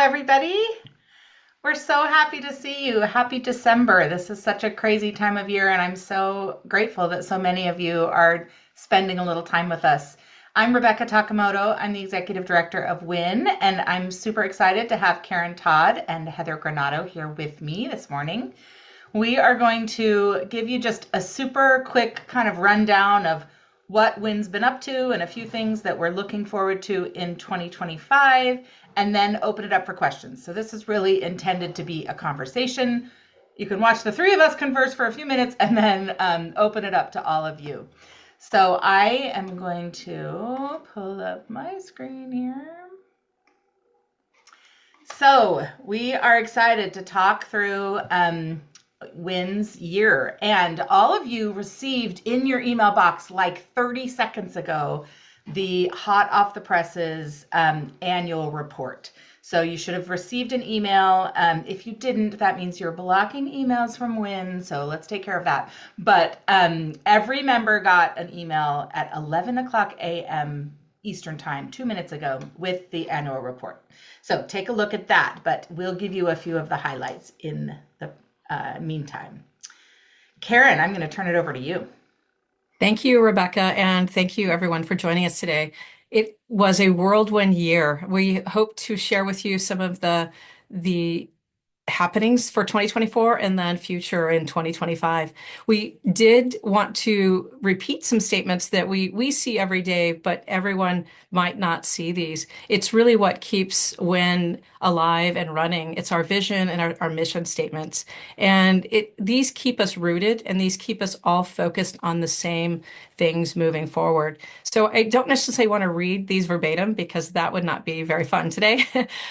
everybody. We're so happy to see you. Happy December. This is such a crazy time of year, and I'm so grateful that so many of you are spending a little time with us. I'm Rebecca Takemoto. I'm the Executive Director of WIN, and I'm super excited to have Karen Todd and Heather Granato here with me this morning. We are going to give you just a super quick kind of rundown of what WIN's been up to and a few things that we're looking forward to in 2025, and then open it up for questions. So this is really intended to be a conversation. You can watch the three of us converse for a few minutes and then open it up to all of you. So I am going to pull up my screen here. So we are excited to talk through WIN's year, and all of you received in your email box like 30 seconds ago the hot off the presses annual report. So you should have received an email. If you didn't, that means you're blocking emails from WIN, so let's take care of that. But every member got an email at 11 o'clock a.m. Eastern time 2 minutes ago with the annual report. So take a look at that, but we'll give you a few of the highlights in the meantime. Karen, I'm going to turn it over to you. Thank you, Rebecca, and thank you everyone for joining us today. It was a whirlwind year. We hope to share with you some of the happenings for 2024 and then future in 2025. We did want to repeat some statements that we see every day, but everyone might not see these. It's really what keeps WIN alive and running. It's our vision and our mission statements. And these keep us rooted and these keep us all focused on the same things moving forward. So I don't necessarily want to read these verbatim because that would not be very fun today.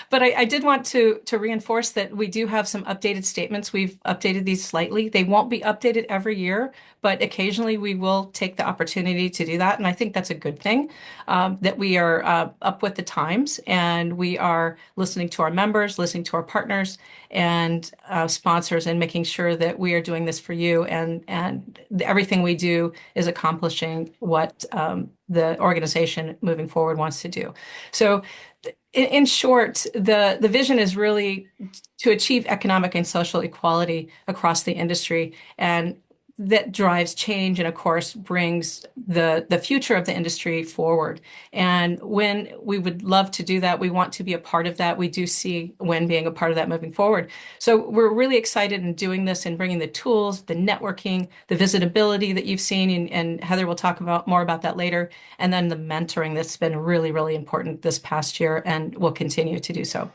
But I did want to reinforce that we do have some updated statements. We've updated these slightly. They won't be updated every year, but occasionally we will take the opportunity to do that. And I think that's a good thing, that we are up with the times and we are listening to our members, listening to our partners and sponsors, and making sure that we are doing this for you, and everything we do is accomplishing what the organization moving forward wants to do. So in short, the vision is really to achieve economic and social equality across the industry, and that drives change and of course brings the future of the industry forward. And when we would love to do that, we want to be a part of that. We do see WIN being a part of that moving forward. So we're really excited in doing this and bringing the tools, the networking, the visibility that you've seen, and Heather will talk more about that later, and then the mentoring that's been really, really important this past year and will continue to do so.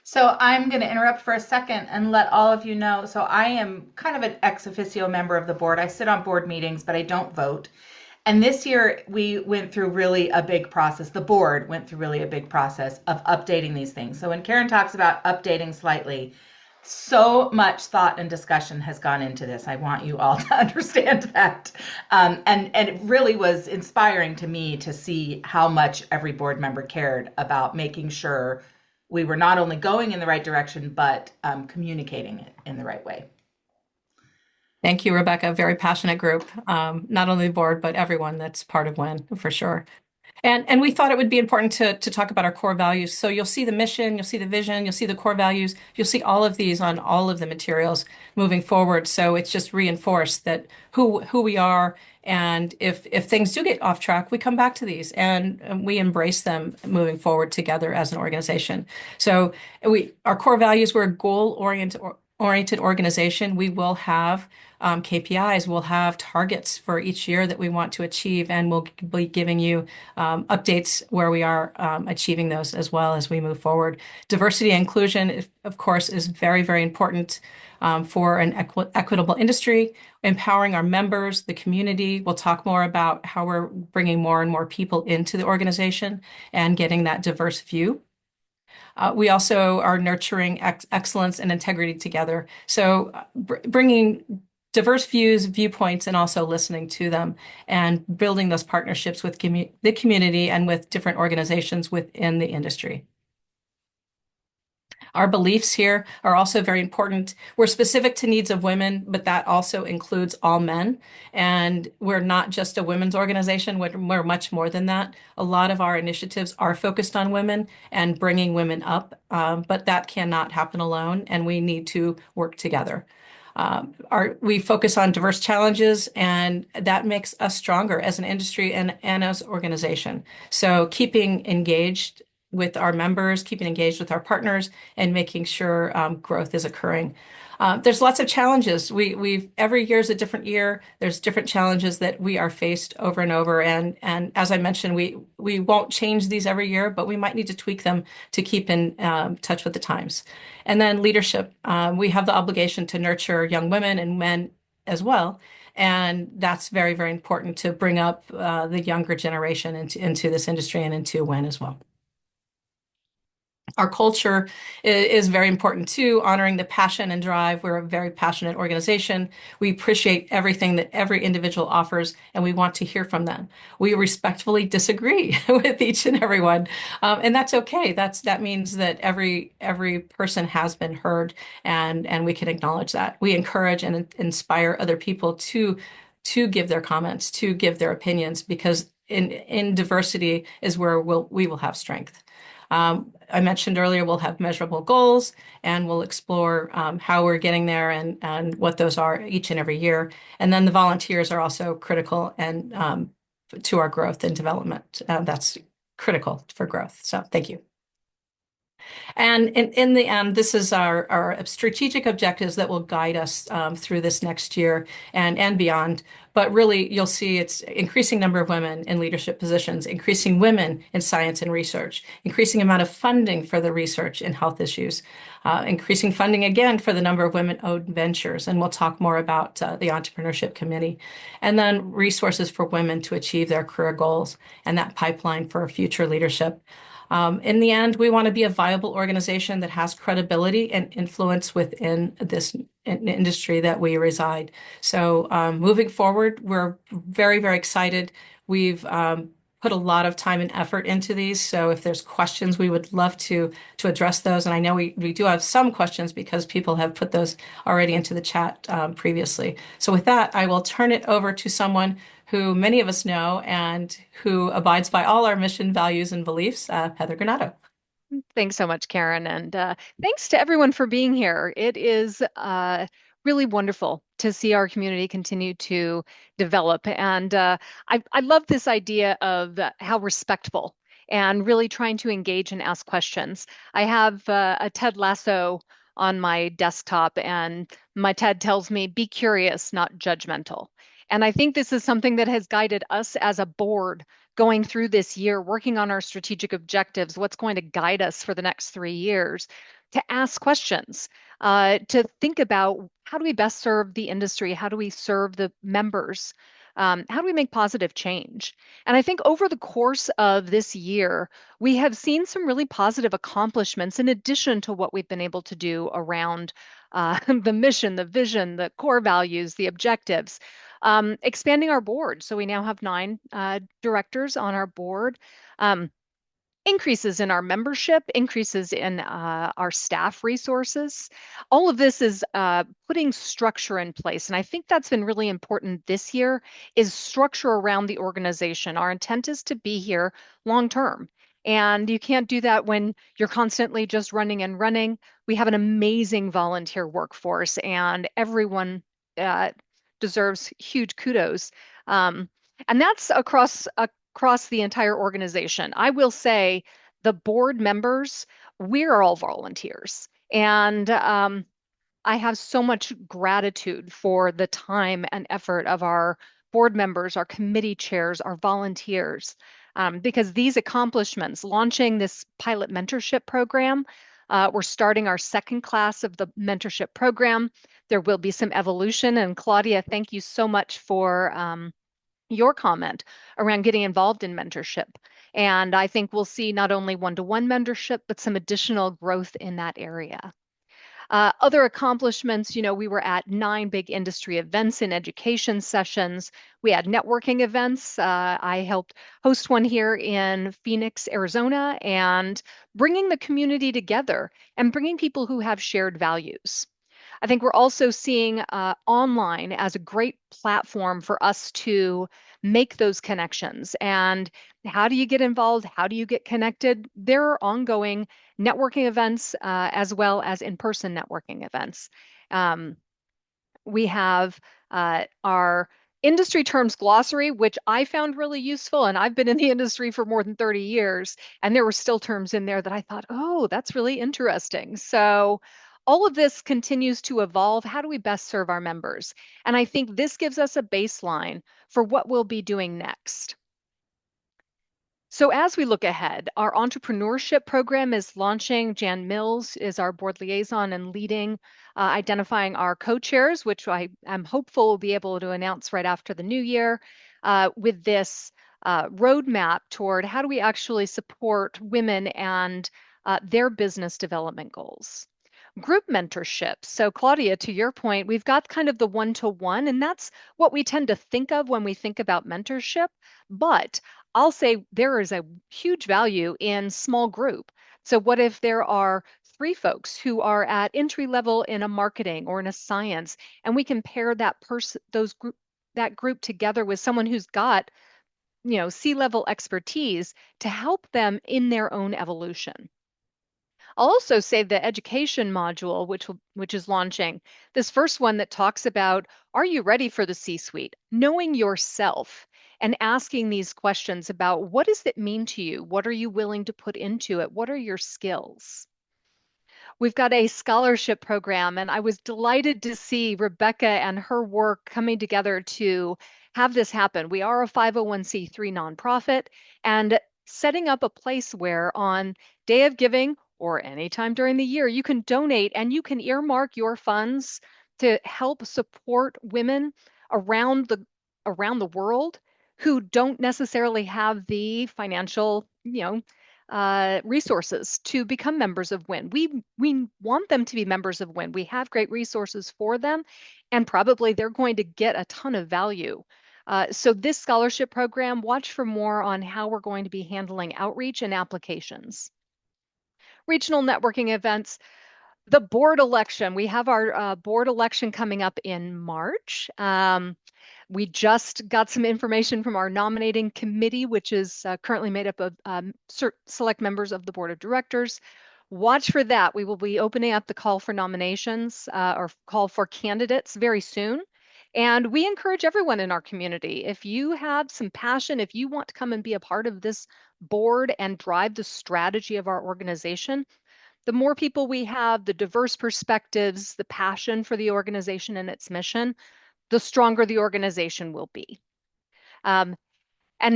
So I'm going to interrupt for a second and let all of you know. So I am kind of an ex officio member of the board. I sit on board meetings, but I don't vote. And this year we went through really a big process. The board went through really a big process of updating these things. So when Karen talks about updating slightly, so much thought and discussion has gone into this. I want you all to understand that. And it really was inspiring to me to see how much every board member cared about making sure we were not only going in the right direction, but communicating it in the right way. Thank you, Rebecca. Very passionate group, not only the board, but everyone that's part of WIN for sure. And we thought it would be important to talk about our core values. So you'll see the mission, you'll see the vision, you'll see the core values, you'll see all of these on all of the materials moving forward. So it's just reinforced that who we are, and if things do get off track, we come back to these and we embrace them moving forward together as an organization. So our core values, we're a goal-oriented organization. We will have KPIs, we'll have targets for each year that we want to achieve, and we'll be giving you updates where we are achieving those as well as we move forward. Diversity and inclusion, of course, is very, very important for an equitable industry, empowering our members, the community. We'll talk more about how we're bringing more and more people into the organization and getting that diverse view. We also are nurturing excellence and integrity together. So bringing diverse views, viewpoints, and also listening to them and building those partnerships with the community and with different organizations within the industry. Our beliefs here are also very important. We're specific to needs of women, but that also includes all men. And we're not just a women's organization, we're much more than that. A lot of our initiatives are focused on women and bringing women up, but that cannot happen alone, and we need to work together. We focus on diverse challenges, and that makes us stronger as an industry and as an organization. So keeping engaged with our members, keeping engaged with our partners, and making sure growth is occurring. There's lots of challenges. We've every year is a different year. There's different challenges that we are faced over and over. And as I mentioned, we won't change these every year, but we might need to tweak them to keep in touch with the times. And then leadership. We have the obligation to nurture young women and men as well. And that's very, very important to bring up the younger generation into this industry and into WEN as well. Our culture is very important too, honoring the passion and drive. We're a very passionate organization. We appreciate everything that every individual offers, and we want to hear from them. We respectfully disagree with each and every one, and that's okay. That means that every person has been heard, and we can acknowledge that. We encourage and inspire other people to give their comments, to give their opinions, because in diversity is where we will have strength. I mentioned earlier, we'll have measurable goals, and we'll explore how we're getting there and what those are each and every year. And then the volunteers are also critical and to our growth and development. That's critical for growth. So thank you. And in the end, this is our strategic objectives that will guide us through this next year and beyond. But really, you'll see it's increasing number of women in leadership positions, increasing women in science and research, increasing amount of funding for the research in health issues, increasing funding again for the number of women-owned ventures. And we'll talk more about the Entrepreneurship Committee. And then resources for women to achieve their career goals and that pipeline for future leadership. In the end, we want to be a viable organization that has credibility and influence within this industry that we reside. So moving forward, we're very, very excited. We've put a lot of time and effort into these. So if there's questions, we would love to address those. And I know we do have some questions because people have put those already into the chat previously. So with that, I will turn it over to someone who many of us know and who abides by all our mission, values, and beliefs, Heather Granato. Thanks so much, Karen. And thanks to everyone for being here. It is really wonderful to see our community continue to develop. And I love this idea of how respectful and really trying to engage and ask questions. I have a Ted Lasso on my desktop, and my Ted tells me, be curious, not judgmental. And I think this is something that has guided us as a board going through this year, working on our strategic objectives, what's going to guide us for the next 3 years, to ask questions, to think about how do we best serve the industry? How do we serve the members? How do we make positive change? And I think over the course of this year, we have seen some really positive accomplishments in addition to what we've been able to do around the mission, the vision, the core values, the objectives. Expanding our board. So we now have 9 directors on our board. Increases in our membership, increases in our staff resources. All of this is putting structure in place. And I think that's been really important this year is structure around the organization. Our intent is to be here long term. And you can't do that when you're constantly just running and running. We have an amazing volunteer workforce, and everyone deserves huge kudos. And that's across the entire organization. I will say the board members, we're all volunteers. And I have so much gratitude for the time and effort of our board members, our committee chairs, our volunteers, because these accomplishments, launching this pilot mentorship program, we're starting our second class of the mentorship program. There will be some evolution. And Claudia, thank you so much for your comment around getting involved in mentorship. And I think we'll see not only one-to-one mentorship, but some additional growth in that area. Other accomplishments, we were at 9 big industry events and education sessions. We had networking events. I helped host one here in Phoenix, Arizona, and bringing the community together and bringing people who have shared values. I think we're also seeing online as a great platform for us to make those connections. And how do you get involved? How do you get connected? There are ongoing networking events as well as in-person networking events. Um, we have our industry terms glossary, which I found really useful. And I've been in the industry for more than 30 years, and there were still terms in there that I thought, oh, that's really interesting. So all of this continues to evolve. How do we best serve our members? And I think this gives us a baseline for what we'll be doing next. So as we look ahead, our entrepreneurship program is launching. Jan Mills is our board liaison and leading, identifying our co-chairs, which I am hopeful will be able to announce right after the new year, with this roadmap toward how do we actually support women and their business development goals. Group mentorship. So, Claudia, to your point, we've got kind of the one-to-one, and that's what we tend to think of when we think about mentorship. But I'll say there is a huge value in small group. So, what if there are 3 folks who are at entry level in a marketing or in a science, and we can pair that group together with someone who's got, C-level expertise to help them in their own evolution. I'll also say the education module, which is launching, this first one that talks about, are you ready for the C-suite? Knowing yourself and asking these questions about what does it mean to you? What are you willing to put into it? What are your skills? We've got a scholarship program, and I was delighted to see Rebecca and her work coming together to have this happen. We are a 501c3 nonprofit, and setting up a place where on Day of Giving or anytime during the year, you can donate and you can earmark your funds to help support women around the world who don't necessarily have the financial, resources to become members of WIN. We want them to be members of WIN. We have great resources for them, and probably they're going to get a ton of value. So this scholarship program, watch for more on how we're going to be handling outreach and applications. Regional networking events, the board election. We have our board election coming up in March. We just got some information from our nominating committee, which is currently made up of select members of the board of directors. Watch for that. We will be opening up the call for nominations or call for candidates very soon. And we encourage everyone in our community, if you have some passion, if you want to come and be a part of this board and drive the strategy of our organization, the more people we have, the diverse perspectives, the passion for the organization and its mission, the stronger the organization will be. And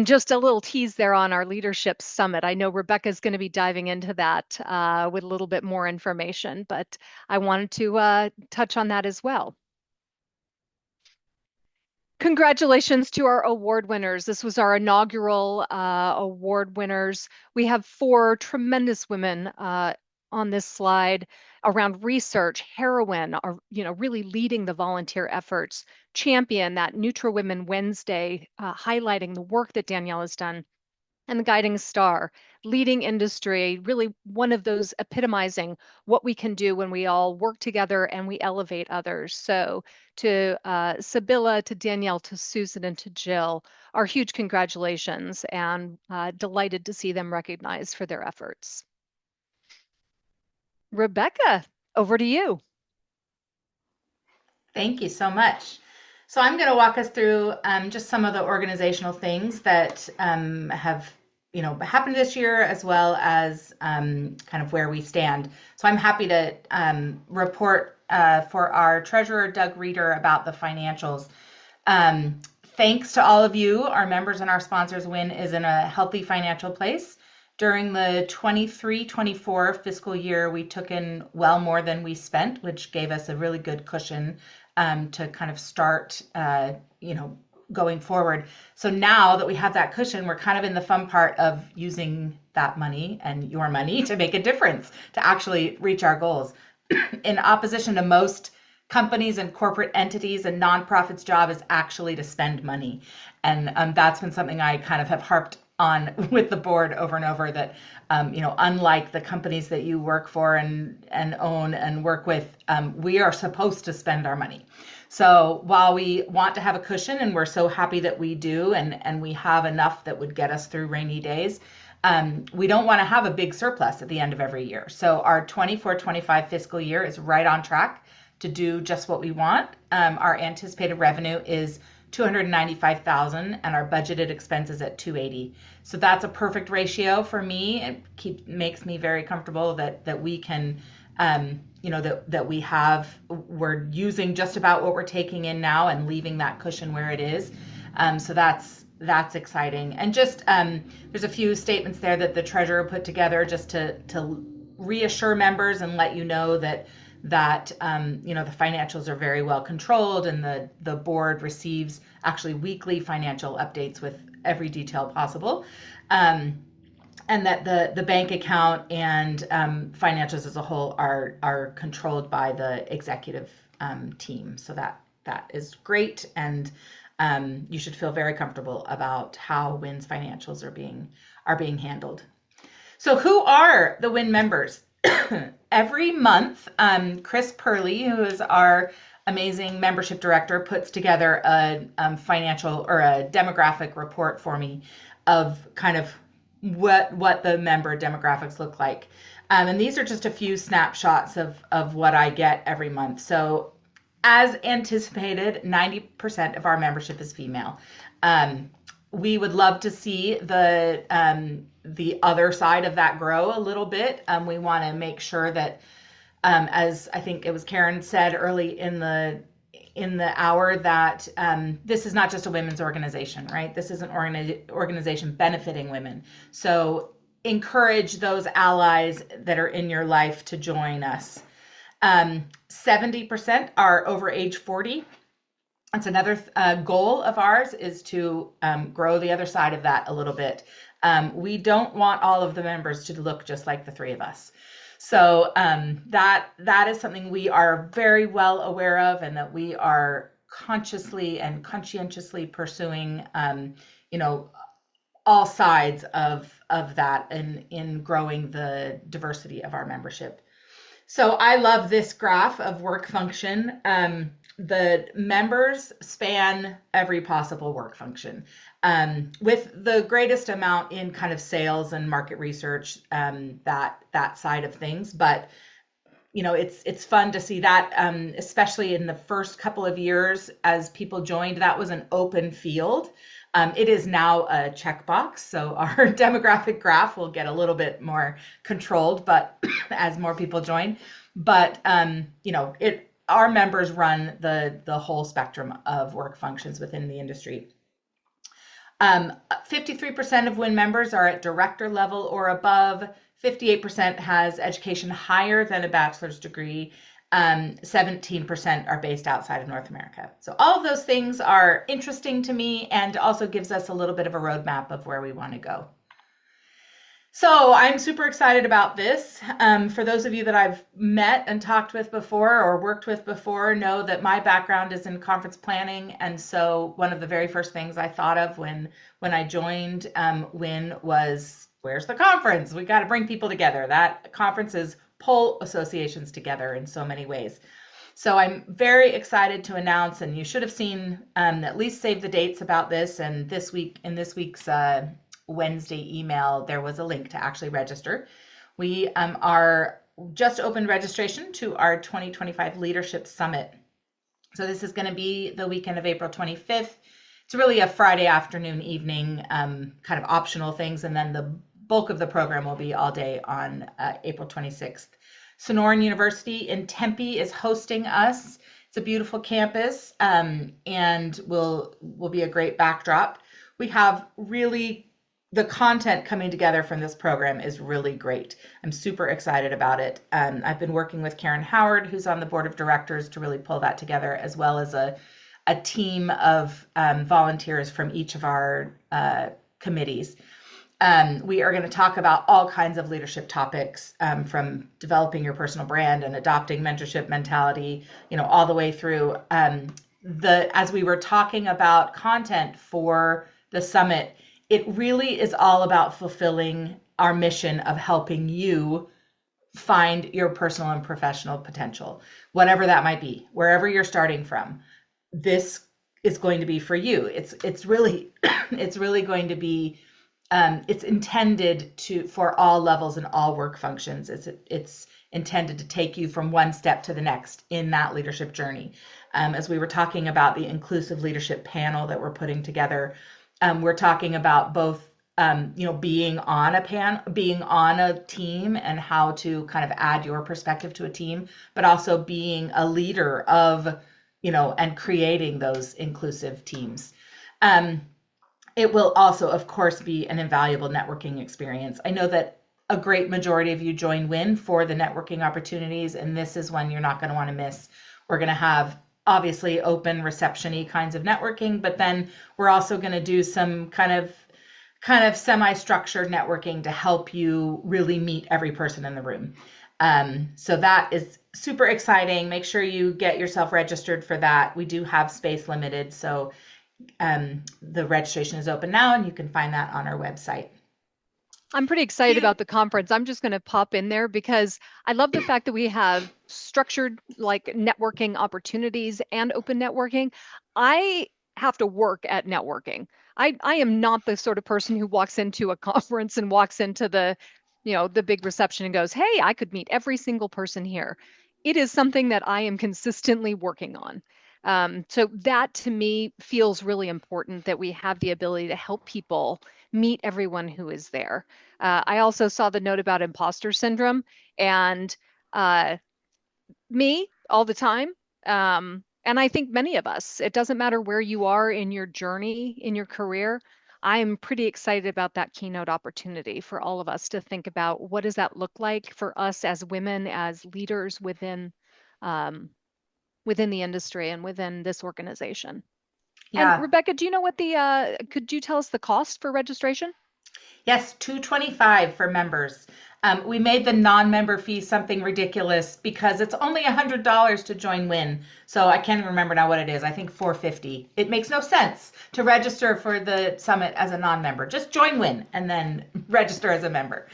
just a little tease there on our leadership summit. I know Rebecca's going to be diving into that with a little bit more information, but I wanted to touch on that as well. Congratulations to our award winners. This was our inaugural award winners. We have 4 tremendous women on this slide around research, heroine, are really leading the volunteer efforts. Champion, that NutraWomen Wednesday, highlighting the work that Danielle has done. And the guiding star, leading industry, really one of those epitomizing what we can do when we all work together and we elevate others. So to Sibylla, to Danielle, to Susan, and to Jill, our huge congratulations, and delighted to see them recognized for their efforts. Rebecca, over to you. Thank you so much. So I'm going to walk us through just some of the organizational things that have happened this year, as well as kind of where we stand. So I'm happy to report for our treasurer, Doug Reeder, about the financials. Thanks to all of you, our members and our sponsors. WIN is in a healthy financial place. During the 23-24 fiscal year, we took in well more than we spent, which gave us a really good cushion to kind of start, going forward. So now that we have that cushion, we're kind of in the fun part of using that money and your money to make a difference, to actually reach our goals. in opposition to most companies and corporate entities and nonprofits' job is actually to spend money. And that's been something I kind of have harped on with the board over and over, that unlike the companies that you work for and own and work with, we are supposed to spend our money. So while we want to have a cushion, and we're so happy that we do, and we have enough that would get us through rainy days, we don't want to have a big surplus at the end of every year. So our 24-25 fiscal year is right on track to do just what we want. Our anticipated revenue is $295,000 and our budgeted expenses at $280,000. So that's a perfect ratio for me. It makes me very comfortable that we can, we're using just about what we're taking in now and leaving that cushion where it is. So that's exciting. And just there's a few statements there that the treasurer put together just to reassure members and let you know that the financials are very well controlled, and the board receives actually weekly financial updates with every detail possible, and that the bank account and financials as a whole are controlled by the executive team. So that is great, and you should feel very comfortable about how WIN's financials are being handled. So who are the WIN members? Every month, Chris Purley, who is our amazing membership director, puts together a financial or a demographic report for me of kind of what the member demographics look like. And these are just a few snapshots of what I get every month. So as anticipated, 90% of our membership is female. We would love to see the other side of that grow a little bit. We want to make sure that, as I think it was Karen said early in the hour, that this is not just a women's organization, right? This is an organization benefiting women. So encourage those allies that are in your life to join us. 70% are over age 40. That's another goal of ours, is to grow the other side of that a little bit. We don't want all of the members to look just like the three of us. So that is something we are very well aware of, and that we are consciously and conscientiously pursuing, all sides of that in growing the diversity of our membership. So I love this graph of work function. The members span every possible work function, with the greatest amount in kind of sales and market research, that side of things. But it's fun to see that, especially in the first couple of years as people joined, that was an open field. It is now a checkbox, so our demographic graph will get a little bit more controlled, but as more people join. But our members run the whole spectrum of work functions within the industry. 53% of WIN members are at director level or above. 58% has education higher than a bachelor's degree. 17% are based outside of North America. So all of those things are interesting to me, and also gives us a little bit of a roadmap of where we want to go. So I'm super excited about this. For those of you that I've met and talked with before or worked with before know that my background is in conference planning. And so one of the very first things I thought of when I joined WIN was, where's the conference? We got to bring people together. That conferences pull associations together in so many ways. So I'm very excited to announce, and you should have seen at least save the dates about this. And in this week's Wednesday email, there was a link to actually register. We are just opened registration to our 2025 Leadership Summit. So this is going to be the weekend of April 25th. It's really a Friday afternoon, evening, kind of optional things. And then the bulk of the program will be all day on April 26th. Sonoran University in Tempe is hosting us. It's a beautiful campus, and will be a great backdrop. We have the content coming together from this program is really great. I'm super excited about it. I've been working with Karen Howard, who's on the board of directors, to really pull that together, as well as a team of volunteers from each of our committees. We are going to talk about all kinds of leadership topics, from developing your personal brand and adopting mentorship mentality, all the way through. As we were talking about content for the summit, it really is all about fulfilling our mission of helping you find your personal and professional potential, whatever that might be, wherever you're starting from. This is going to be for you. It's really it's really going to be it's intended for all levels and all work functions. It's intended to take you from one step to the next in that leadership journey. As we were talking about the inclusive leadership panel that we're putting together, we're talking about both being on a team and how to kind of add your perspective to a team, but also being a leader of, and creating those inclusive teams. It will also, of course, be an invaluable networking experience. I know that a great majority of you join WIN for the networking opportunities, and this is one you're not going to want to miss. We're going to have obviously open reception-y kinds of networking, but then we're also going to do some kind of semi-structured networking to help you really meet every person in the room. So that is super exciting. Make sure you get yourself registered for that. We do have space limited, so the registration is open now, and you can find that on our website. I'm pretty excited about the conference. I'm just going to pop in there because I love the fact that we have structured like networking opportunities and open networking. I have to work at networking. I am not the sort of person who walks into a conference and walks into the big reception and goes, "Hey, I could meet every single person here." It is something that I am consistently working on. So that to me feels really important that we have the ability to help people meet everyone who is there. I also saw the note about imposter syndrome and uh, me all the time. And I think many of us, it doesn't matter where you are in your journey, in your career. I'm pretty excited about that keynote opportunity for all of us to think about what does that look like for us as women, as leaders um, within the industry and within this organization. And Yeah. Rebecca, do you know what could you tell us the cost for registration? Yes, $225 for members. We made the non-member fee something ridiculous because it's only $100 to join WIN. So I can't even remember now what it is. I think $450. It makes no sense to register for the summit as a non-member. Just join WIN and then register as a member.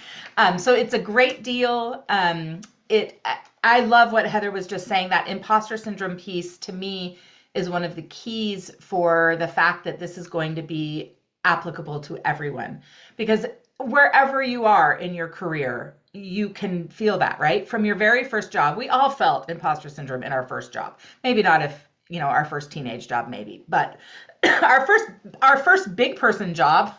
So it's a great deal. I love what Heather was just saying. That imposter syndrome piece to me is one of the keys for the fact that this is going to be applicable to everyone, because wherever you are in your career, you can feel that, right? From your very first job, we all felt imposter syndrome in our first job. Maybe not if, our first teenage job, maybe, but our first big person job,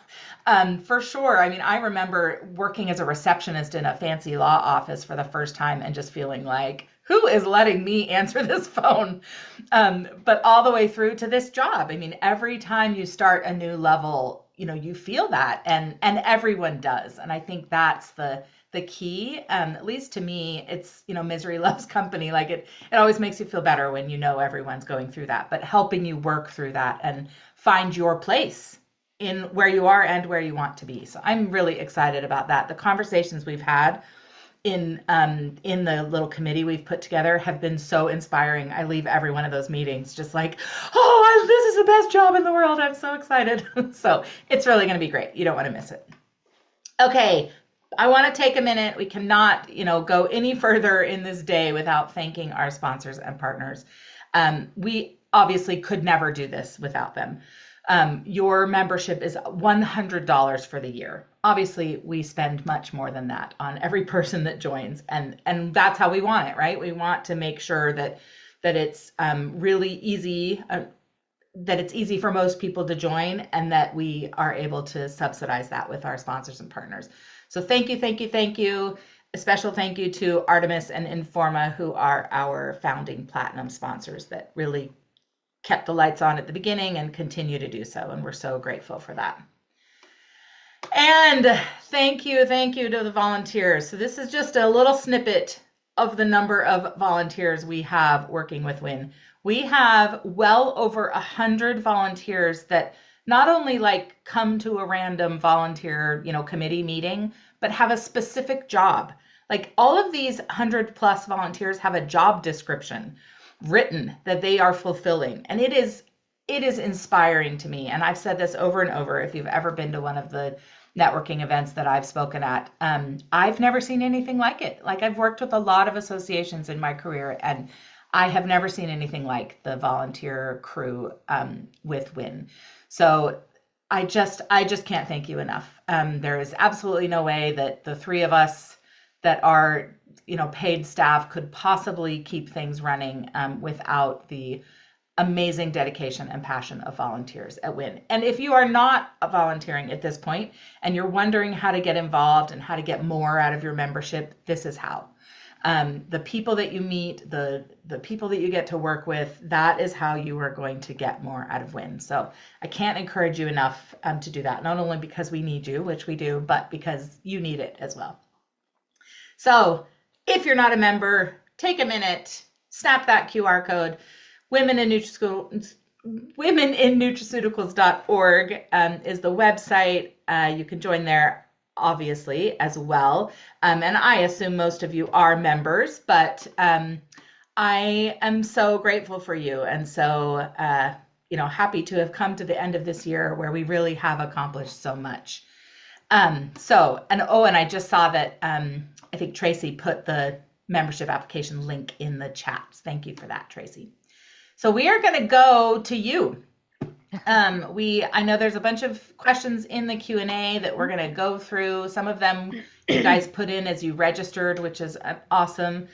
for sure. I mean, I remember working as a receptionist in a fancy law office for the first time and just feeling like, who is letting me answer this phone? But all the way through to this job. I mean, every time you start a new level, you feel that, and everyone does. And I think that's the key. At least to me, it's, misery loves company. Like it always makes you feel better when everyone's going through that, but helping you work through that and find your place in where you are and where you want to be. So I'm really excited about that. The conversations we've had in the little committee we've put together have been so inspiring. I leave every one of those meetings just like, oh, this is the best job in the world. I'm so excited. So it's really going to be great. You don't want to miss it. Okay, I want to take a minute. We cannot, go any further in this day without thanking our sponsors and partners. We obviously could never do this without them. Your membership is $100 for the year. Obviously, we spend much more than that on every person that joins, and that's how we want it, right? We want to make sure that it's really easy, that it's easy for most people to join, and that we are able to subsidize that with our sponsors and partners. So thank you, thank you, thank you. A special thank you to Artemis and Informa, who are our founding platinum sponsors that really kept the lights on at the beginning and continue to do so. And we're so grateful for that. And thank you to the volunteers. So this is just a little snippet of the number of volunteers we have working with WIN. We have well over 100 volunteers that not only like come to a random volunteer, committee meeting, but have a specific job. Like all of these 100+ volunteers have a job description written that they are fulfilling. And it is inspiring to me. And I've said this over and over. If you've ever been to one of the networking events that I've spoken at, I've never seen anything like it. Like I've worked with a lot of associations in my career, and I have never seen anything like the volunteer crew with WIN. So I just can't thank you enough. There is absolutely no way that the three of us that are paid staff could possibly keep things running without the amazing dedication and passion of volunteers at WIN. And if you are not volunteering at this point and you're wondering how to get involved and how to get more out of your membership, this is how. The people that you meet, the people that you get to work with, that is how you are going to get more out of WIN. So I can't encourage you enough to do that, not only because we need you, which we do, but because you need it as well. So if you're not a member, take a minute, snap that QR code. Womeninnutraceuticals.org is the website. You can join there, obviously, as well. And I assume most of you are members, but I am so grateful for you, and so happy to have come to the end of this year where we really have accomplished so much. And I just saw that I think Tracy put the membership application link in the chat. Thank you for that, Tracy. So we are going to go to you. I know there's a bunch of questions in the Q&A that we're going to go through. Some of them you guys put in as you registered, which is awesome.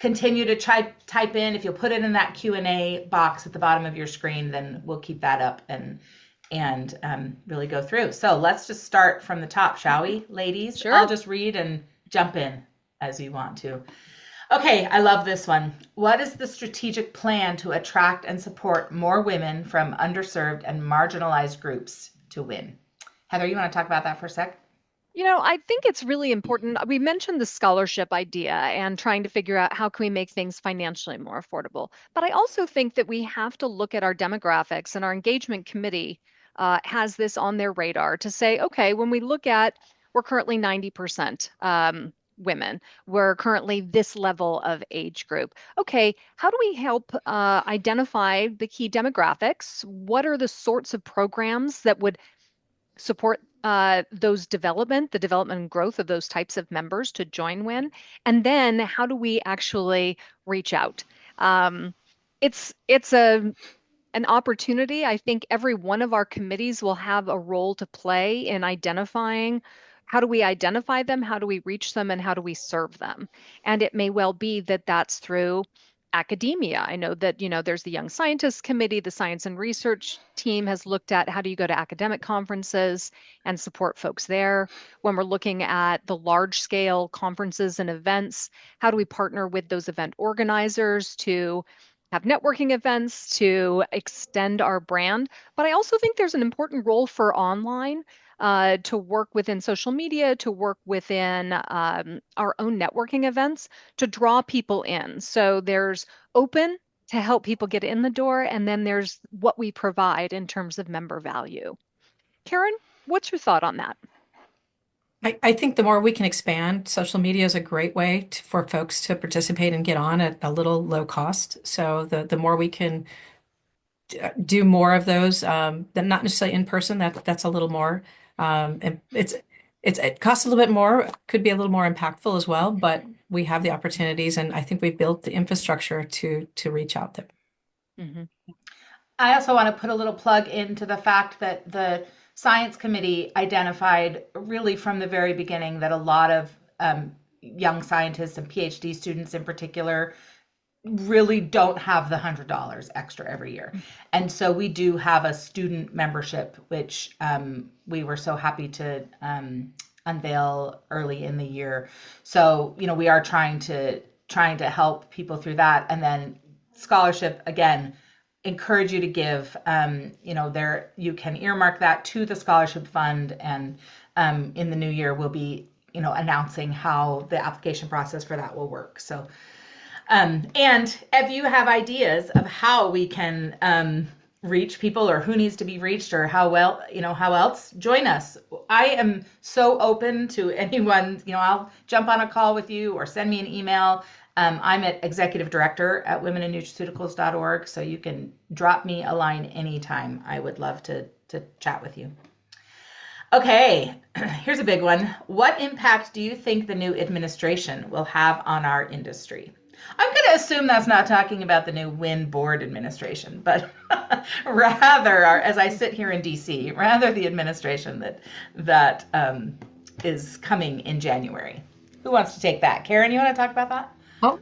Continue to type in. If you'll put it in that Q&A box at the bottom of your screen, then we'll keep that up and really go through. So let's just start from the top, shall we, ladies? Sure. I'll just read and jump in as you want to. Okay, I love this one. What is the strategic plan to attract and support more women from underserved and marginalized groups to WIN? Heather, you want to talk about that for a sec? I think it's really important. We mentioned the scholarship idea and trying to figure out how can we make things financially more affordable. But I also think that we have to look at our demographics, and our engagement committee has this on their radar to say, okay, when we look at, we're currently 90% women. We're currently this level of age group. Okay, how do we help identify the key demographics? What are the sorts of programs that would support the development and growth of those types of members to join WIN? And then how do we actually reach out? It's an opportunity. I think every one of our committees will have a role to play in identifying how do we identify them, how do we reach them, and how do we serve them. And it may well be that that's through academia. I know that, there's the Young Scientists Committee, the Science and Research team has looked at how do you go to academic conferences and support folks there. When we're looking at the large scale conferences and events, how do we partner with those event organizers to have networking events to extend our brand? But I also think there's an important role for online to work within social media, to work within our own networking events to draw people in. So there's open to help people get in the door, and then there's what we provide in terms of member value. Karen, what's your thought on that? I think the more we can expand, social media is a great way for folks to participate and get on at a little low cost. So the more we can do more of those, then not necessarily in person, that's a little more. And it costs a little bit more, could be a little more impactful as well, but we have the opportunities, and I think we've built the infrastructure to reach out there. Mm-hmm. I also want to put a little plug into the fact that the Science Committee identified really from the very beginning that a lot of young scientists and PhD students in particular really don't have the $100 extra every year. And so we do have a student membership, which we were so happy to unveil early in the year. So, we are trying to help people through that. And then scholarship, again, encourage you to give. There you can earmark that to the scholarship fund, and in the new year we'll be announcing how the application process for that will work. So and if you have ideas of how we can reach people or who needs to be reached or how well, how else, join us. I am so open to anyone. I'll jump on a call with you or send me an email. I'm at Executive Director at womeninnutraceuticals.org, so you can drop me a line anytime. I would love to chat with you. Okay, here's a big one. What impact do you think the new administration will have on our industry? I'm going to assume that's not talking about the new WIN board administration, but rather, as I sit here in DC, rather the administration that is coming in January. Who wants to take that? Karen, you want to talk about that?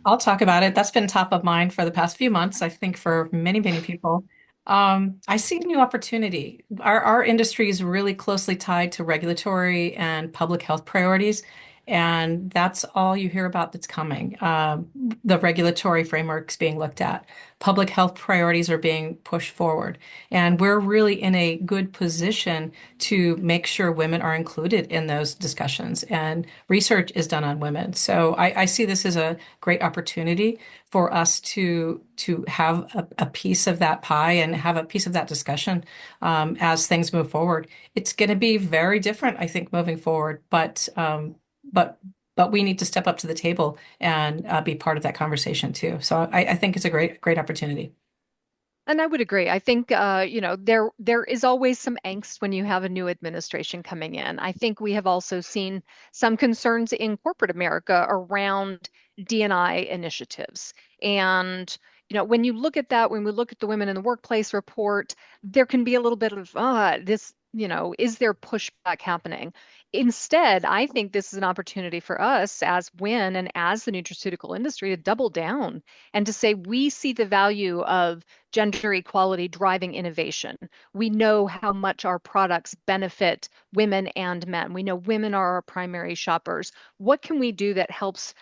I'll talk about it. That's been top of mind for the past few months, I think, for many, many people. I see a new opportunity. Our industry is really closely tied to regulatory and public health priorities, and that's all you hear about that's coming. The regulatory frameworks being looked at, public health priorities are being pushed forward, and we're really in a good position to make sure women are included in those discussions. And research is done on women, so I see this as a great opportunity for us to have a piece of that pie and have a piece of that discussion as things move forward. It's going to be very different, I think, moving forward, but but we need to step up to the table and be part of that conversation too. So I think it's a great opportunity. And I would agree. I think there is always some angst when you have a new administration coming in. I think we have also seen some concerns in corporate America around D&I initiatives. And when you look at that, when we look at the Women in the Workplace report, there can be a little bit of this, is there pushback happening? Instead, I think this is an opportunity for us as WIN and as the nutraceutical industry to double down and to say we see the value of gender equality driving innovation. We know how much our products benefit women and men. We know women are our primary shoppers. What can we do that helps,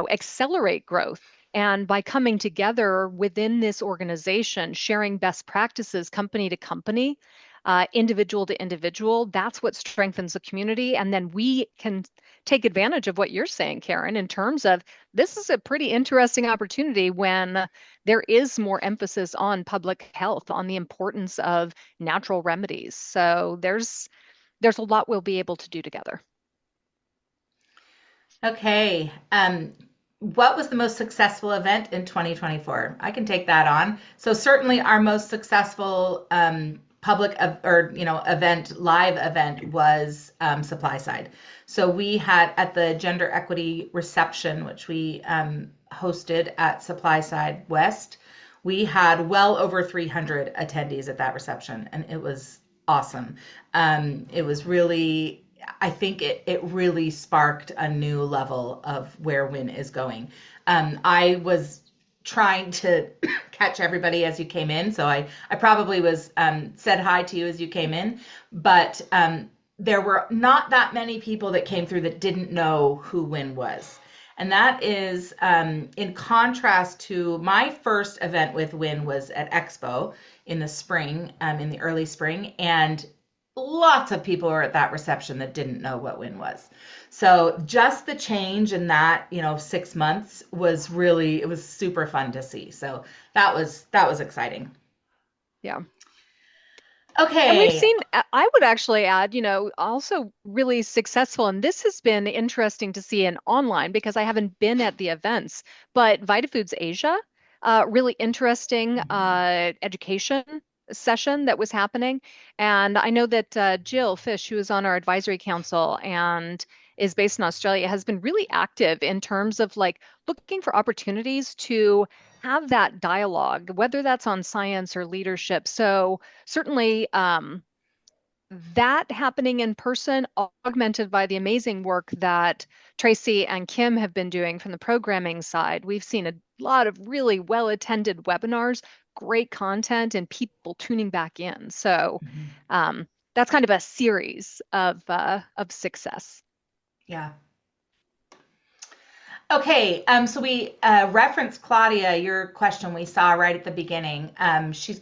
accelerate growth? And by coming together within this organization, sharing best practices company to company, individual to individual, that's what strengthens the community. And then we can take advantage of what you're saying, Karen, in terms of this is a pretty interesting opportunity when there is more emphasis on public health, on the importance of natural remedies. So there's a lot we'll be able to do together. Okay. What was the most successful event in 2024? I can take that on. So certainly our most successful public live event was supply side. So we had at the gender equity reception, which we hosted at Supply Side West, we had well over 300 attendees at that reception, and it was awesome. It was really, I think it really sparked a new level of where WIN is going. I was trying to catch everybody as you came in, so I probably was said hi to you as you came in, but there were not that many people that came through that didn't know who WIN was. And that is in contrast to my first event with WIN was at Expo in the spring, in the early spring, and lots of people were at that reception that didn't know what WIN was. So just the change in that, 6 months was really, it was super fun to see. So that was exciting. Yeah. Okay. And we've seen, I would actually add, also really successful, and this has been interesting to see in online because I haven't been at the events, but VitaFoods Asia, really interesting education session that was happening. And I know that Jill Fish, who is on our advisory council and is based in Australia, has been really active in terms of like looking for opportunities to have that dialogue, whether that's on science or leadership. So certainly that happening in person, augmented by the amazing work that Tracy and Kim have been doing from the programming side. We've seen a lot of really well-attended webinars, great content, and people tuning back in. So that's kind of a series of success. Yeah. Okay, so we referenced Claudia, your question we saw right at the beginning.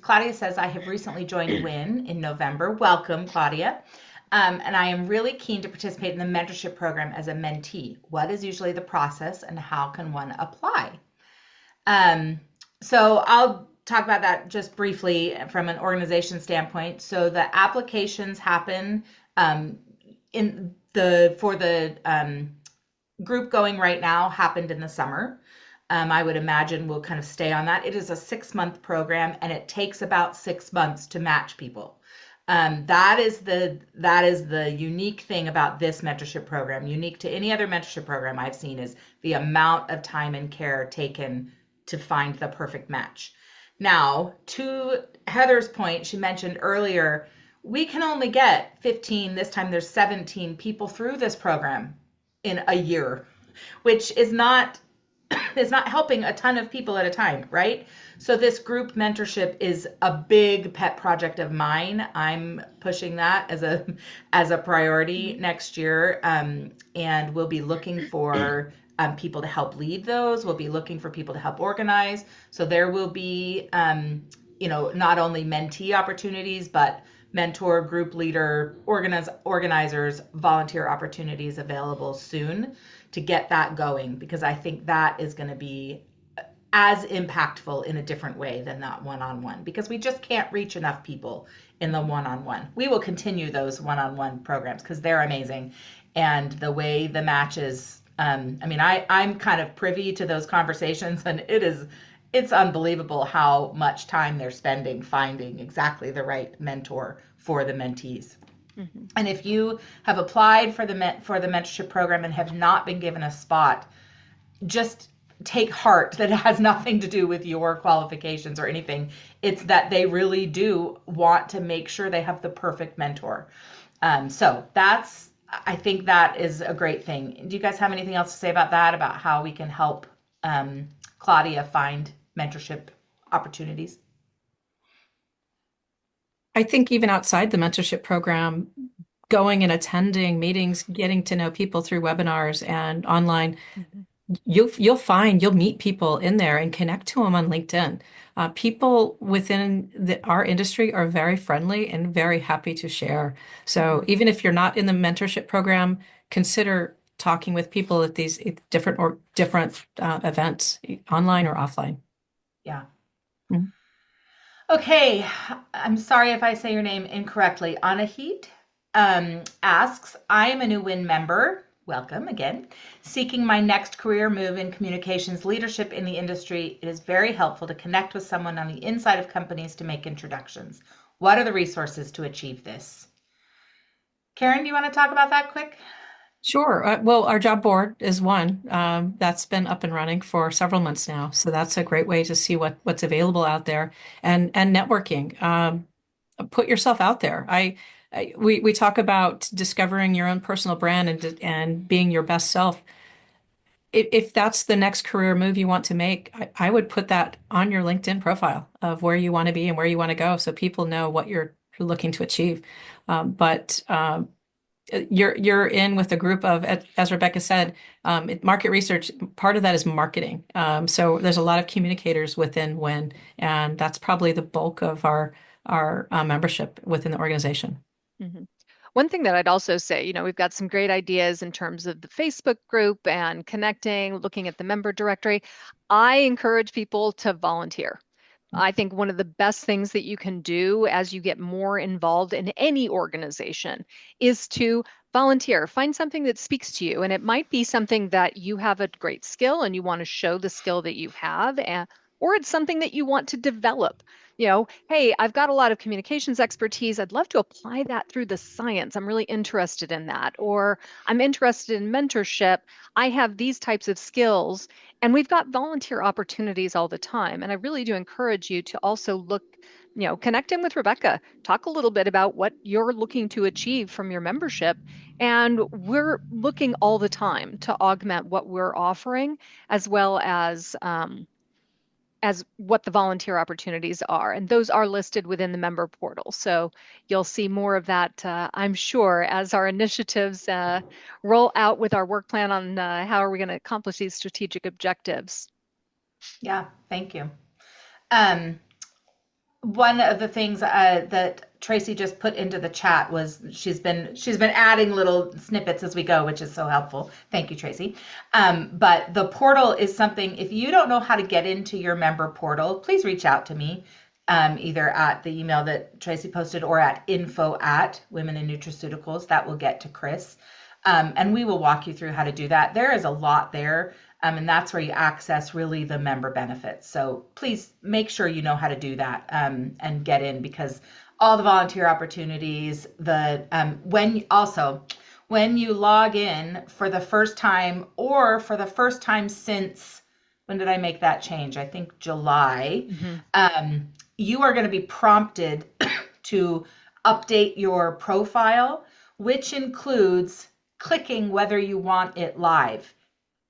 Claudia says, I have recently joined WIN in November. Welcome, Claudia. And I am really keen to participate in the mentorship program as a mentee. What is usually the process and how can one apply? So I'll talk about that just briefly from an organization standpoint. So the applications happen in the for the group going right now happened in the summer. I would imagine we'll kind of stay on that. It is a 6-month program, and it takes about 6 months to match people. That is the unique thing about this mentorship program. Unique to any other mentorship program I've seen is the amount of time and care taken to find the perfect match. Now, to Heather's point, she mentioned earlier, we can only get 15, this time there's 17 people through this program in a year, which is not helping a ton of people at a time, right? So this group mentorship is a big pet project of mine. I'm pushing that as a priority next year, and we'll be looking for people to help lead those. We'll be looking for people to help organize. So there will be, not only mentee opportunities, but mentor, group leader, organizers, volunteer opportunities available soon to get that going, because I think that is going to be as impactful in a different way than that one-on-one, because we just can't reach enough people in the one-on-one. We will continue those one-on-one programs because they're amazing. And the way the matches, I'm kind of privy to those conversations, and it's unbelievable how much time they're spending finding exactly the right mentor for the mentees. Mm-hmm. And if you have applied for the mentorship program and have not been given a spot, just take heart that it has nothing to do with your qualifications or anything. It's that they really do want to make sure they have the perfect mentor. So I think that is a great thing. Do you guys have anything else to say about that, about how we can help Claudia find mentorship opportunities? I think even outside the mentorship program, going and attending meetings, getting to know people through webinars and online, you'll meet people in there and connect to them on LinkedIn. People within our industry are very friendly and very happy to share. So even if you're not in the mentorship program, consider talking with people at these different events, online or offline. Yeah. Mhm. Okay, I'm sorry if I say your name incorrectly. Anahit asks, I am a new WIN member. Welcome again. Seeking my next career move in communications leadership in the industry, it is very helpful to connect with someone on the inside of companies to make introductions. What are the resources to achieve this? Karen, do you want to talk about that quick? Sure. Well, our job board is one that's been up and running for several months now. So that's a great way to see what's available out there, and networking. Put yourself out there. We talk about discovering your own personal brand and being your best self. If that's the next career move you want to make, I would put that on your LinkedIn profile of where you want to be and where you want to go, so people know what you're looking to achieve. But you're in with a group of, as Rebecca said, market research. Part of that is marketing. So there's a lot of communicators within WIN, and that's probably the bulk of our membership within the organization. Mm-hmm. One thing that I'd also say, we've got some great ideas in terms of the Facebook group and connecting, looking at the member directory. I encourage people to volunteer. I think one of the best things that you can do as you get more involved in any organization is to volunteer. Find something that speaks to you. And it might be something that you have a great skill and you want to show the skill that you have, or it's something that you want to develop. Hey, I've got a lot of communications expertise. I'd love to apply that through the science. I'm really interested in that. Or I'm interested in mentorship. I have these types of skills. And we've got volunteer opportunities all the time. And I really do encourage you to also look, connect in with Rebecca, talk a little bit about what you're looking to achieve from your membership. And we're looking all the time to augment what we're offering, as well as what the volunteer opportunities are. And those are listed within the member portal. So you'll see more of that, I'm sure, as our initiatives roll out with our work plan on how are we going to accomplish these strategic objectives. Yeah, thank you. One of the things that Tracy just put into the chat was she's been adding little snippets as we go, which is so helpful. Thank you, Tracy. But the portal is something, if you don't know how to get into your member portal, please reach out to me, either at the email that Tracy posted or at info@Women in Nutraceuticals. That will get to Chris. And we will walk you through how to do that. There is a lot there. And that's where you access really the member benefits. So please make sure you know how to do that, and get in, because all the volunteer opportunities, when you log in for the first time or for the first time since, when did I make that change? I think July. You are going to be prompted to update your profile, which includes clicking whether you want it live.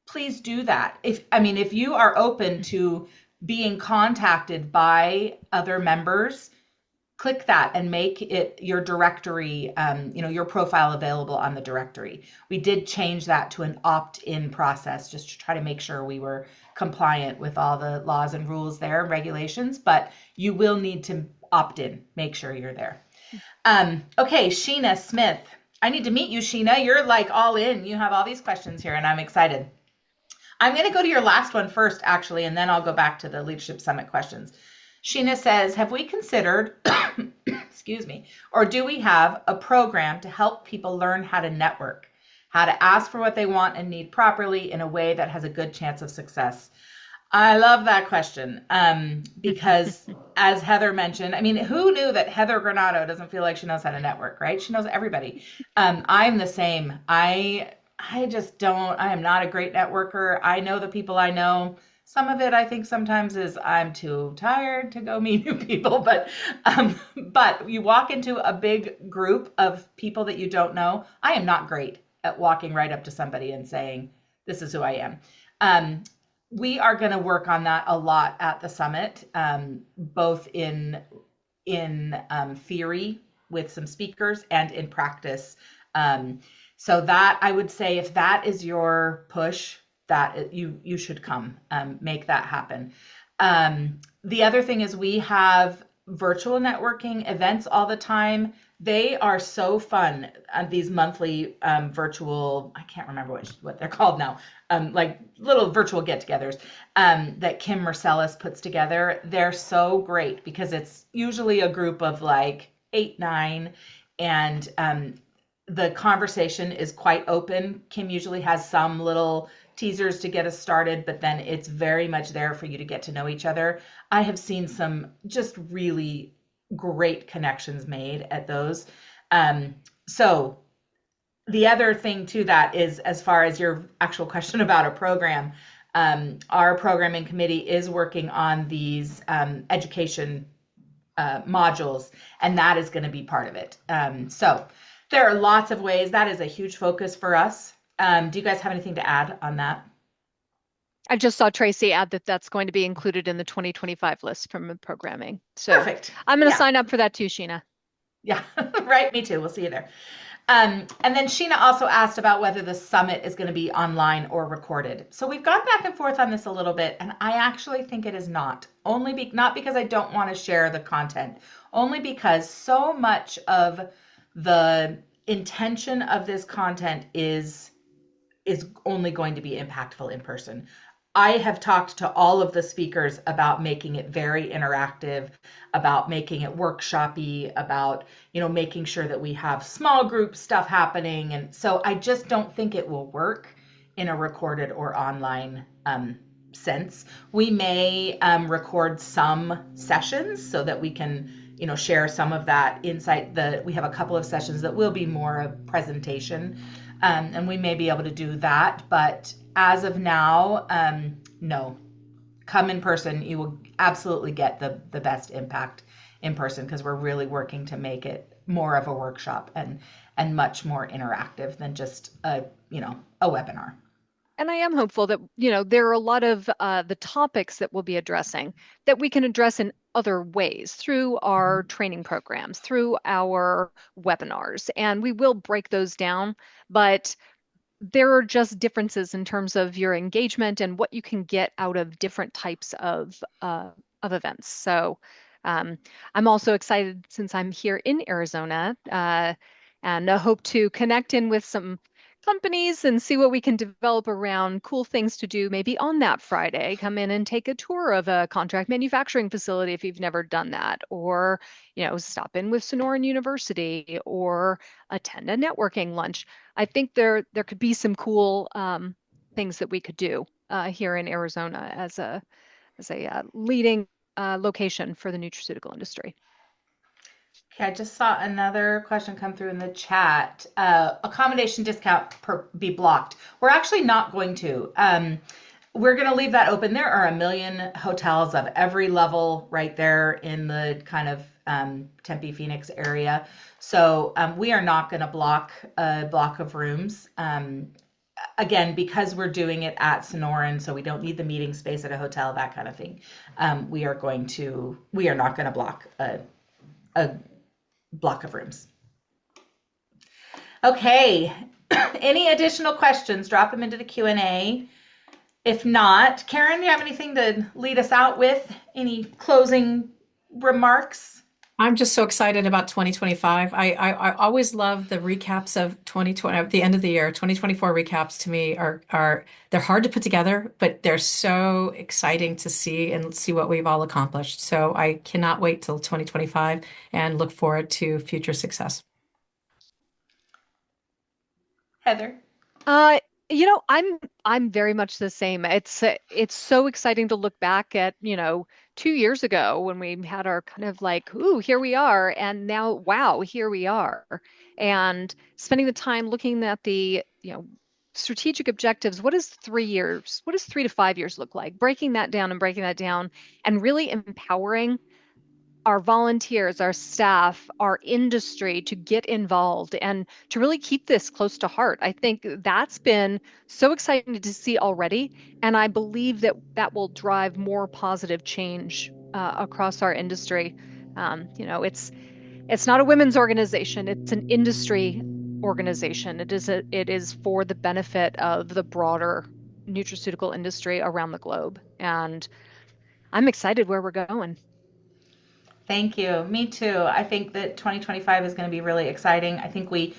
Please do that. If you are open to being contacted by other members, click that and make it your directory, your profile available on the directory. We did change that to an opt-in process just to try to make sure we were compliant with all the laws and rules there, regulations, but you will need to opt in. Make sure you're there. Okay, Sheena Smith. I need to meet you, Sheena. You're like all in. You have all these questions here, and I'm excited. I'm going to go to your last one first, actually, and then I'll go back to the Leadership Summit questions. Sheena says, have we considered, excuse me, or do we have a program to help people learn how to network, how to ask for what they want and need properly in a way that has a good chance of success? I love that question, because as Heather mentioned, who knew that Heather Granato doesn't feel like she knows how to network, right? She knows everybody. I'm the same. I just don't, I am not a great networker. I know the people I know. Some of it I think sometimes is I'm too tired to go meet new people, but you walk into a big group of people that you don't know. I am not great at walking right up to somebody and saying, this is who I am. We are going to work on that a lot at the summit, both in theory with some speakers and in practice. So that, I would say, if that is your push, that you should come, make that happen. The other thing is we have virtual networking events all the time. They are so fun. These monthly virtual, I can't remember what they're called now, like little virtual get-togethers that Kim Marcellus puts together. They're so great because it's usually a group of like 8, 9, and the conversation is quite open. Kim usually has some little teasers to get us started, but then it's very much there for you to get to know each other. I have seen some just really great connections made at those. So the other thing to that is, as far as your actual question about a program, our programming committee is working on these education modules, and that is going to be part of it. So there are lots of ways. That is a huge focus for us. Do you guys have anything to add on that? I just saw Tracy add that that's going to be included in the 2025 list from programming. So Perfect. I'm going to sign up for that too, Sheena. Yeah, right. Me too. We'll see you there. And then Sheena also asked about whether the summit is going to be online or recorded. So we've gone back and forth on this a little bit, and I actually think it is not. Not because I don't want to share the content, only because so much of the intention of this content is only going to be impactful in person. I have talked to all of the speakers about making it very interactive, about making it workshopy, about, making sure that we have small group stuff happening. And so I just don't think it will work in a recorded or online sense. We may record some sessions so that we can, share some of that insight. We have a couple of sessions that will be more a presentation, and we may be able to do that. But as of now, no. Come in person. You will absolutely get the best impact in person, because we're really working to make it more of a workshop and much more interactive than just a webinar. And I am hopeful that, there are a lot of the topics that we'll be addressing that we can address in other ways through our training programs, through our webinars, and we will break those down. But there are just differences in terms of your engagement and what you can get out of different types of events. So I'm also excited since I'm here in Arizona, and hope to connect in with some companies and see what we can develop around cool things to do maybe on that Friday. Come in and take a tour of a contract manufacturing facility if you've never done that, or stop in with Sonoran University, or attend a networking lunch. I think there could be some cool things that we could do here in Arizona as a leading location for the nutraceutical industry. Okay, I just saw another question come through in the chat. Accommodation discount be blocked. We're actually not going to. We're going to leave that open. There are a million hotels of every level right there in the kind of Tempe, Phoenix area. So we are not going to block a block of rooms. Again, because we're doing it at Sonoran, so we don't need the meeting space at a hotel, that kind of thing. We are not going to block a block of rooms. Okay, any additional questions, drop them into the Q&A. If not, Karen, do you have anything to lead us out with? Any closing remarks? I'm just so excited about 2025. I always love the recaps of 2020 at the end of the year. 2024 recaps to me are they're hard to put together, but they're so exciting to see and see what we've all accomplished. So I cannot wait till 2025 and look forward to future success. Heather? Uh, I'm very much the same. It's so exciting to look back at, 2 years ago when we had our kind of like, ooh, here we are, and now, wow, here we are. And spending the time looking at the, strategic objectives. What is 3 years? What does 3 to 5 years look like? Breaking that down, and really empowering our volunteers, our staff, our industry to get involved and to really keep this close to heart. I think that's been so exciting to see already. And I believe that that will drive more positive change across our industry. It's not a women's organization, it's an industry organization. It is for the benefit of the broader nutraceutical industry around the globe. And I'm excited where we're going. Thank you. Me too. I think that 2025 is going to be really exciting. I think we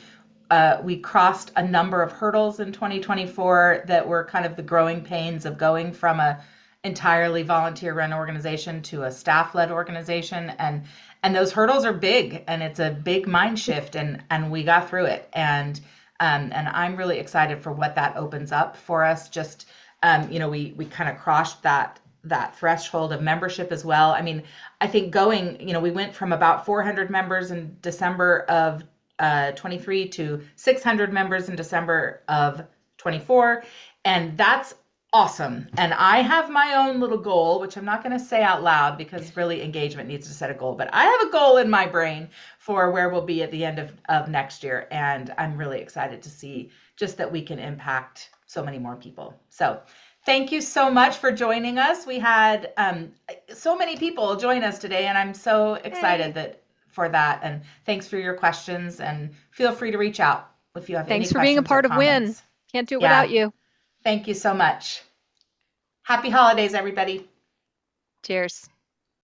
crossed a number of hurdles in 2024 that were kind of the growing pains of going from a entirely volunteer-run organization to a staff-led organization, and those hurdles are big, and it's a big mind shift, and we got through it, and I'm really excited for what that opens up for us. Just we kind of crossed that threshold of membership as well. I mean, I think we went from about 400 members in December of 23 to 600 members in December of 24. And that's awesome. And I have my own little goal, which I'm not going to say out loud because really engagement needs to set a goal. But I have a goal in my brain for where we'll be at the end of next year. And I'm really excited to see just that we can impact so many more people. So thank you so much for joining us. We had so many people join us today, and I'm so excited for that. And thanks for your questions, and feel free to reach out if you have any Thanks for questions being a part or of WIN. comments. Can't do it without you. Thank you so much. Happy holidays, everybody. Cheers.